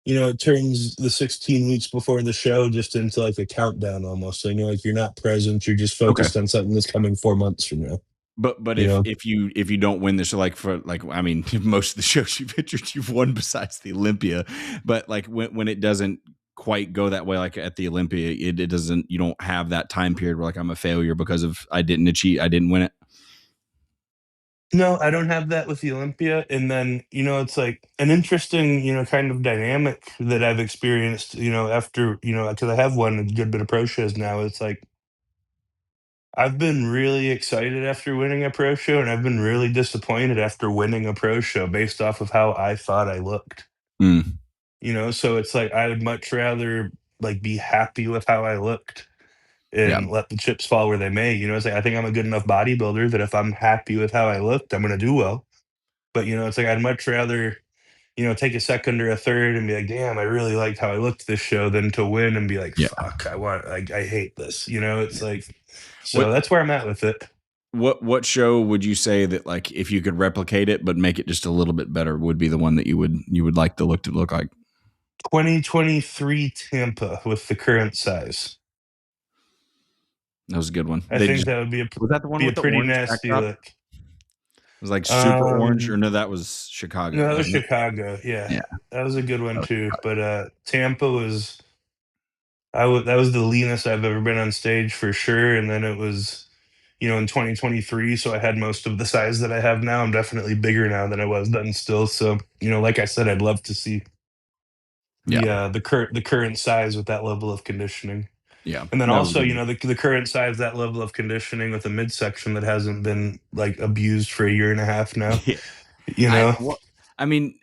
you know, it turns the 16 weeks before the show just into like a countdown almost. So, you know, like you're not present, you're just Okay. focused on something that's coming 4 months from now. But You know? if you don't win this, like for like I mean, most of the shows you've entered, you've won besides the Olympia. But like when it doesn't quite go that way, like at the Olympia, it doesn't. You don't have that time period where like I'm a failure because of I didn't win it. No, I don't have that with the Olympia. And then, you know, it's like an interesting, you know, kind of dynamic that I've experienced, you know, after, you know, because I have won a good bit of pro shows now. It's like I've been really excited after winning a pro show, and I've been really disappointed after winning a pro show based off of how I thought I looked. Mm, You know, so it's like I would much rather like be happy with how I looked yeah, and let the chips fall where they may. You know, it's like I think I'm a good enough bodybuilder that if I'm happy with how I looked, I'm gonna do well. But you know, it's like I'd much rather, you know, take a second or a third and be like, damn, I really liked how I looked this show than to win and be like, yeah. fuck, I want like I hate this. You know, it's Yeah. like so What that's where I'm at with it. what show would you say that like if you could replicate it but make it just a little bit better would be the one that you would like the look to look like? 2023 Tampa with the current size. That was a good one. I They think just that would was that the one be a with the pretty orange nasty backdrop? look. It was like super orange, or Um, no, that was Chicago, no, that was wasn't it? Chicago. Yeah, Yeah, that was a good one that was too. Chicago. But Tampa was that was the leanest I've ever been on stage for sure. And then it was, you know, in 2023, so I had most of the size that I have now. I'm definitely bigger now than I was then still. So you know, like I said, I'd love to see Yeah, the current size with that level of conditioning. yeah, And then that was a also, good you one. know, the current size, that level of conditioning with a midsection that hasn't been like abused for a year and a half now. Yeah, You know, I mean,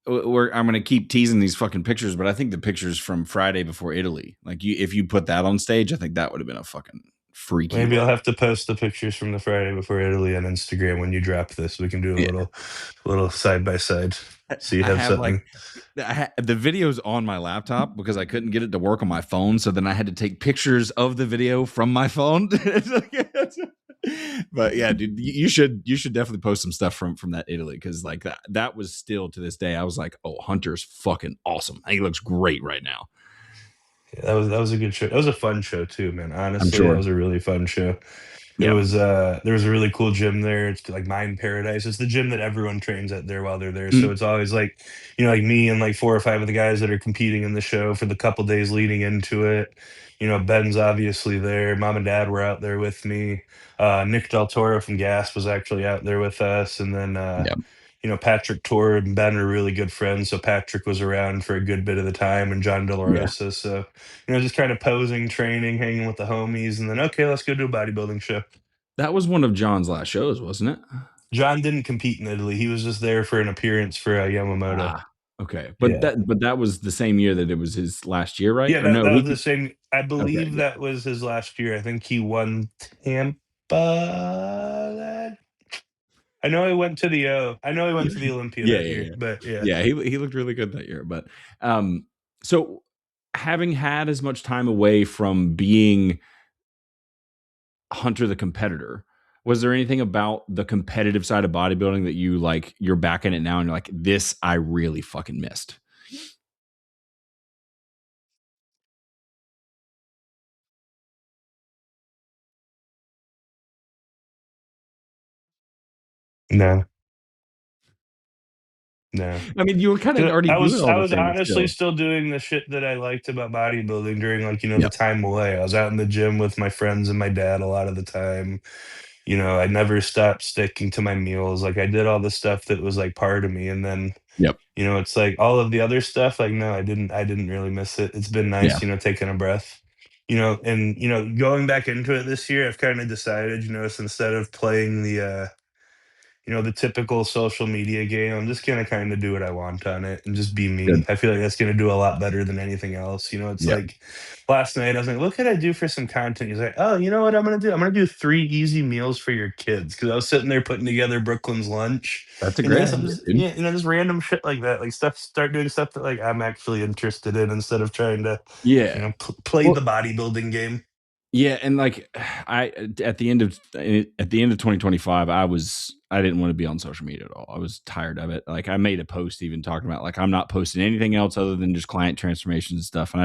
I'm gonna keep teasing these fucking pictures, but I think the pictures from Friday before Italy, like if you put that on stage, I think that would have been a fucking freaky maybe I'll look. have to post the pictures from the Friday before Italy on Instagram when you drop this. We can do a Yeah, little side by side. So you I have have like something. the videos on my laptop because I couldn't get it to work on my phone. So then I had to take pictures of the video from my phone. But yeah, dude, you should definitely post some stuff from that Italy because like that was still to this day. I was like, oh, Hunter's fucking awesome. He looks great right now. Yeah, that was a good show. That was a fun show too, man. I'm Honestly, that sure. was a really fun show. It Yeah. was there was a really cool gym there. It's like Mind Paradise. It's the gym that everyone trains at there while they're there. So Mm, it's always like, you know, like me and like four or five of the guys that are competing in the show for the couple days leading into it. You know, Ben's obviously there. Mom and Dad were out there with me. Nick Del Toro from Gas was actually out there with us. And then yeah. you know, Patrick Torr and Ben are really good friends. So Patrick was around for a good bit of the time and John De La Yeah. Rosa. So, you know, just kind of posing, training, hanging with the homies, and then okay, let's go do a bodybuilding show. That was one of John's last shows, wasn't it? John didn't compete in Italy. He was just there for an appearance for Yamamoto. Ah, okay. But Yeah. that was the same year that it was his last year, right? Yeah, Or no, that was the he same. I okay, believe yeah. that was his last year. I think he won Tampa. I know he went to the I know he went to the Olympia Yeah, that yeah, year, yeah. but yeah. Yeah, he looked really good that year, but, so having had as much time away from being Hunter the competitor, was there anything about the competitive side of bodybuilding that you, like, you're back in it now and you're like, "This I really fucking missed"? No, no. I mean, you were kinda 'Cause already doing I all this was thing, but honestly still. still doing the shit that I liked about bodybuilding during, like, you know, the Yep, time away. I was out in the gym with my friends and my dad a lot of the time. You know, I never stopped sticking to my meals. Like, I did all the stuff that was, like, part of me, and then, yep, you know, it's like all of the other stuff, like, no, I didn't really miss it. It's been yeah, nice, you know, taking a breath. You know, and, you know, going back into it this year, I've kinda decided, you know, so instead of playing the, the typical social media game. I'm just gonna kind of do what I want on it and just be me. Good. I feel like that's gonna do a lot better than anything else. It's Yeah. like last night I was like, what could I do for some content? He's like, oh, you know what I'm gonna do? I'm gonna do 3 easy meals for your kids, because I was sitting there putting together Brooklyn's lunch. That's a And great some idea, just, dude. just random shit like that, like start doing stuff that like I'm actually interested in, instead of trying to, Yeah. play Well, the bodybuilding game. yeah, and like I at the end of 2025, I didn't want to be on social media at all. I was tired of it. Like I made a post even talking about like I'm not posting anything else other than just client transformations and stuff, and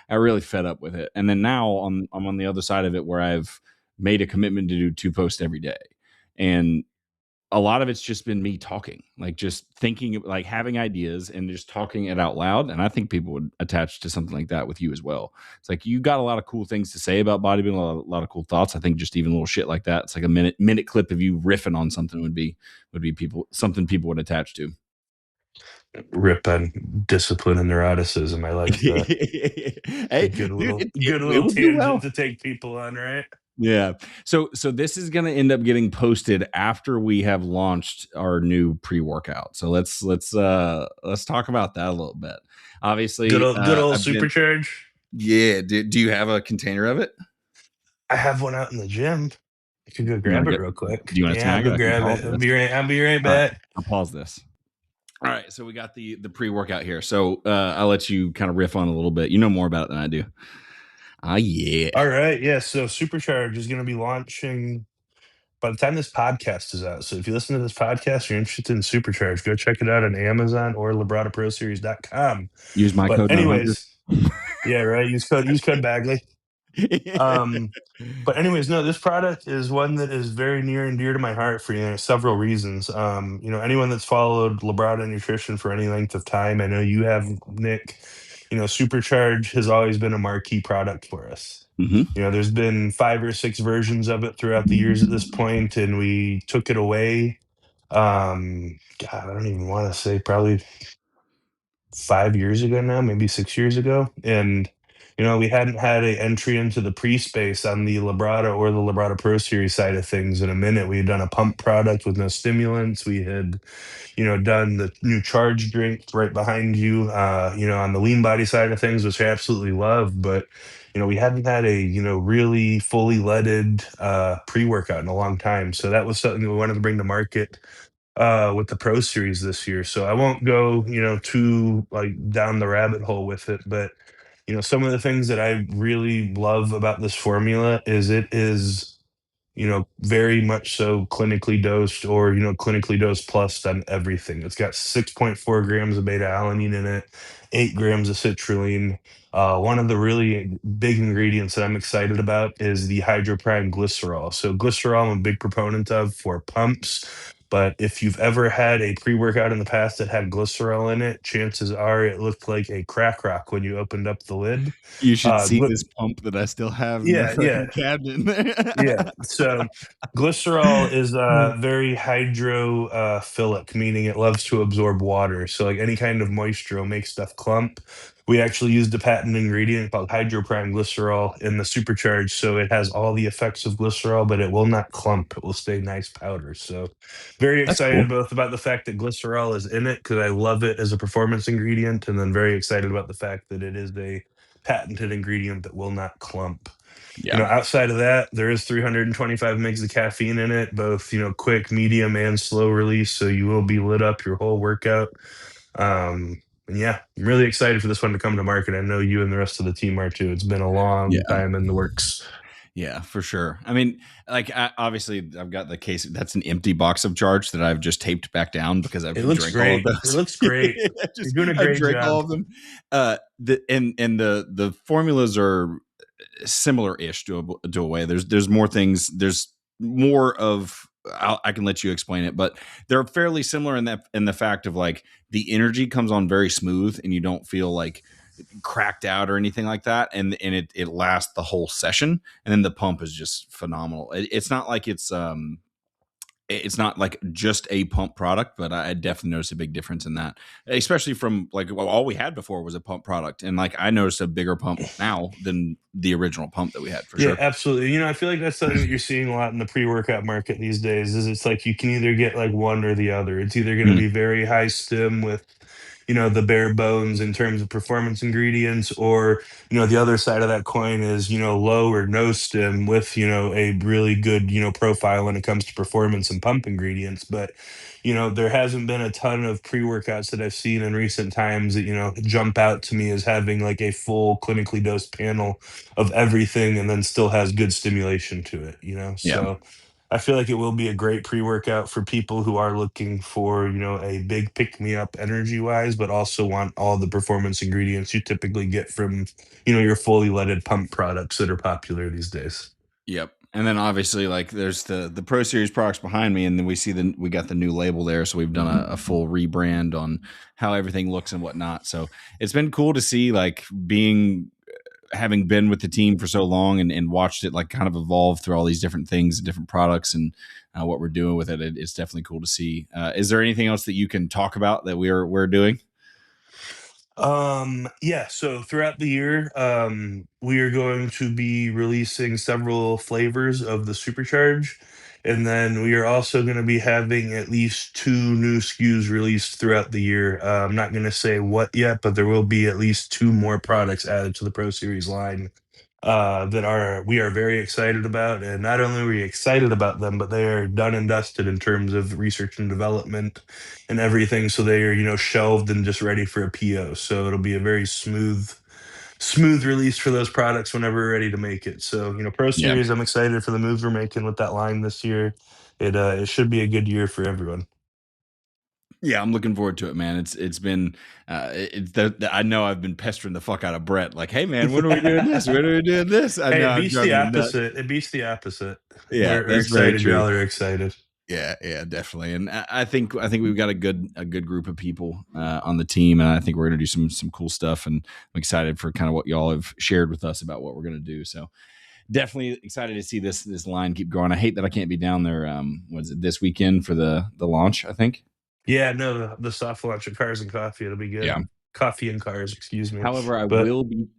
I really fed up with it. And then now I'm on the other side of it where I've made a commitment to do 2 posts every day, and a lot of it's just been me talking, like just thinking, like having ideas and just talking it out loud. And I think people would attach to something like that with you as well. It's like you got a lot of cool things to say about bodybuilding, a lot of cool thoughts. I think just even little shit like that. It's like a minute clip of you riffing on something would be something people would attach to. Rip on discipline and neuroticism. I like that. It's a Hey, dude, good it little would do tangent well. to take people on, right? Yeah. So this is going to end up getting posted after we have launched our new pre-workout. So let's talk about that a little bit. Obviously, Good old I've been supercharge. yeah. Do you have a container of it? I have one out in the gym. I could go You want grab to it get? real quick. Do you want to Yeah, I'll snag go it? I can grab pause it. this. I'll be right All right, back. I'll pause this. All right. So we got the pre-workout here. So I'll let you kind of riff on it a little bit. You know more about it than I do. Ah, yeah. All right, yeah. So supercharge is going to be launching by the time this podcast is out. So if you listen to this podcast, you're interested in supercharge, go check it out on Amazon or LabradaProSeries.com. Use my But code 900. anyways, yeah, right. Use code Bagley. Um, but anyways, no, this product is one that is very near and dear to my heart for several reasons. Anyone that's followed Labrada Nutrition for any length of time, I know you have, Nick. Supercharge has always been a marquee product for us. Hmm. There's been 5 or 6 versions of it throughout the years at this point, and we took it away. God, I don't even want to say, probably 5 years ago now, maybe 6 years ago. And, we hadn't had a entry into the pre-space on the Labrada or the Labrada Pro Series side of things in a minute. We had done a pump product with no stimulants. We had, done the new charge drink right behind you, on the lean body side of things, which I absolutely love. But, we hadn't had a, really fully leaded pre-workout in a long time. So that was something that we wanted to bring to market with the Pro Series this year. So I won't go, too like down the rabbit hole with it, but some of the things that I really love about this formula is it is, very much so clinically dosed, or, clinically dosed plus on everything. It's got 6.4 grams of beta alanine in it, 8 grams of citrulline. One of the really big ingredients that I'm excited about is the hydroprime glycerol. So glycerol, I'm a big proponent of for pumps. But if you've ever had a pre-workout in the past that had glycerol in it, chances are it looked like a crack rock when you opened up the lid. You should see Gly- this pump that I still have in the yeah, yeah. fucking cabinet. Yeah. So glycerol is very hydrophilic, meaning it loves to absorb water. So like any kind of moisture will make stuff clump. We actually used a patent ingredient called hydroprime glycerol in the supercharge. So it has all the effects of glycerol, but it will not clump. It will stay nice powder. So very That's cool. excited both about the fact that glycerol is in it, because I love it as a performance ingredient, and then very excited about the fact that it is a patented ingredient that will not clump. Yeah. Outside of that, there is 325 mgs of caffeine in it, both, quick, medium, and slow release. So you will be lit up your whole workout. And yeah, I'm really excited for this one to come to market. I know you and the rest of the team are too. It's been a long Yeah. time in the works. Yeah, for sure. I mean, like, obviously, I've got the case. That's an empty box of charge that I've just taped back down because I've It looks drank all of great. It those. looks great. You're doing a I great drank all job. of them. The formulas are similar-ish to a way. There's more things. There's more of. I can let you explain it, but they're fairly similar in the fact of like the energy comes on very smooth and you don't feel like cracked out or anything like that, and it lasts the whole session, and then the pump is just phenomenal. It's not like it's it's not like just a pump product, but I definitely noticed a big difference in that, especially from like all we had before was a pump product. And like I noticed a bigger pump now than the original pump that we had for Yeah, sure. absolutely. I feel like that's something that you're seeing a lot in the pre-workout market these days is it's like you can either get like one or the other. It's either going to Mm. be very high stim with, the bare bones in terms of performance ingredients, or, the other side of that coin is, low or no stim with, a really good, profile when it comes to performance and pump ingredients. But, there hasn't been a ton of pre-workouts that I've seen in recent times that, jump out to me as having like a full clinically dosed panel of everything and then still has good stimulation to it. Yeah. So I feel like it will be a great pre-workout for people who are looking for, a big pick-me-up energy-wise, but also want all the performance ingredients you typically get from, your fully leaded pump products that are popular these days. Yep. And then obviously like there's the Pro Series products behind me, and then we got the new label there. So we've done a full rebrand on how everything looks and whatnot. So it's been cool to see like having been with the team for so long and watched it like kind of evolve through all these different things and different products and what we're doing with it. It's definitely cool to see. Is there anything else that you can talk about that we're doing? Yeah, so throughout the year, we are going to be releasing several flavors of the Supercharge. And then we are also going to be having at least 2 new SKUs released throughout the year. I'm not going to say what yet, but there will be at least 2 more products added to the Pro Series line that we are very excited about. And not only are we excited about them, but they are done and dusted in terms of research and development and everything. So they are, shelved and just ready for a PO. So it'll be a very smooth release for those products whenever we're ready to make it. So, Pro Yeah. Series, I'm excited for the moves we're making with that line this year. It should be a good year for everyone. Yeah, I'm looking forward to it, man. It's been I know I've been pestering the fuck out of Brett, like, hey man, when are we doing this? When are we doing this? I Hey, know it I'm beats the driving you nuts. opposite. It beats the opposite. Yeah, We're that's very excited. true. Y'all are excited. Yeah, definitely. And I think we've got a good group of people on the team, and I think we're gonna do some cool stuff. And I'm excited for kind of what y'all have shared with us about what we're gonna do. So definitely excited to see this line keep growing. I hate that I can't be down there. Was it this weekend for the launch? I think. Yeah, no, the soft launch of Cars and Coffee, it'll be good. Yeah. Coffee and Cars, excuse me. However, But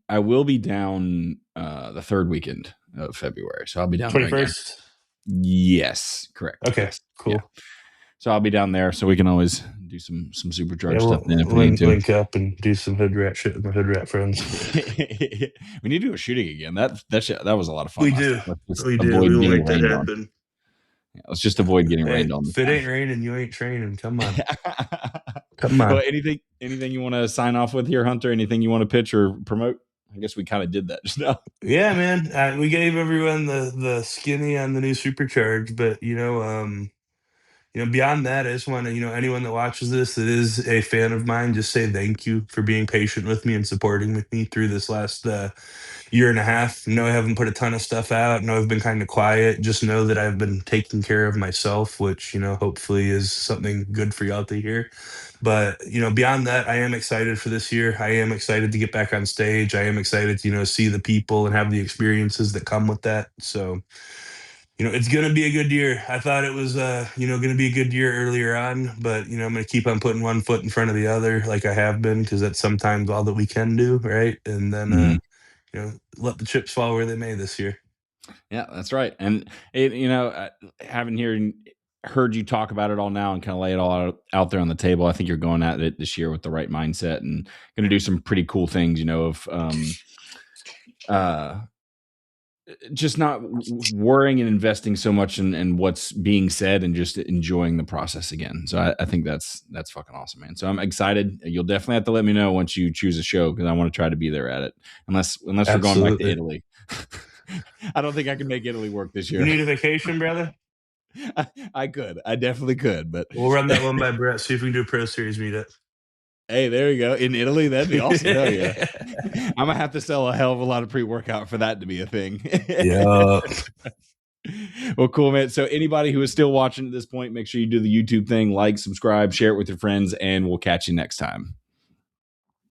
I will be down the third weekend of February, so I'll be down there again. 21st? Yes, correct. Okay, Yes, cool. Yeah. So I'll be down there, so we can always do some supercharged Yeah, stuff then if we need link to. up and do some hood rat shit with my hood rat friends. We need to do a shooting again. That was a lot of fun. We last do. time. Let's just We do. avoid We will getting make that rained on. happen. Yeah, let's just avoid getting Hey, rained on. if it ain't raining, you ain't training. Come on. Come on. Well, anything you want to sign off with here, Hunter? Anything you want to pitch or promote? I guess we kind of did that just now. Yeah, man. We gave everyone the skinny on the new Supercharge, but beyond that, I just want to, anyone that watches this that is a fan of mine, just say thank you for being patient with me and supporting with me through this last year and a half. No, I haven't put a ton of stuff out. No, I've been kind of quiet. Just know that I've been taking care of myself, which, hopefully is something good for y'all to hear. But, beyond that, I am excited for this year. I am excited to get back on stage. I am excited to, see the people and have the experiences that come with that. So, it's going to be a good year. I thought it was, going to be a good year earlier on, but, I'm going to keep on putting one foot in front of the other like I have been, because that's sometimes all that we can do. Right. And then, let the chips fall where they may this year. Yeah, that's right. And having heard you talk about it all now and kind of lay it all out there on the table, I think you're going at it this year with the right mindset and going to do some pretty cool things, of just not worrying and investing so much in what's being said and just enjoying the process again. So I think that's fucking awesome, man. So I'm excited. You'll definitely have to let me know once you choose a show, because I want to try to be there at it. Unless we're going back to Italy. I don't think I can make Italy work this year. You need a vacation, brother? I definitely could, but we'll run that one by Brett. See if we can do a Pro Series meetup. Hey, there you go. In Italy, that'd be awesome. Hell yeah. I'm gonna have to sell a hell of a lot of pre-workout for that to be a thing. Yeah. Well, cool, man. So anybody who is still watching at this point, make sure you do the YouTube thing, like, subscribe, share it with your friends, and we'll catch you next time.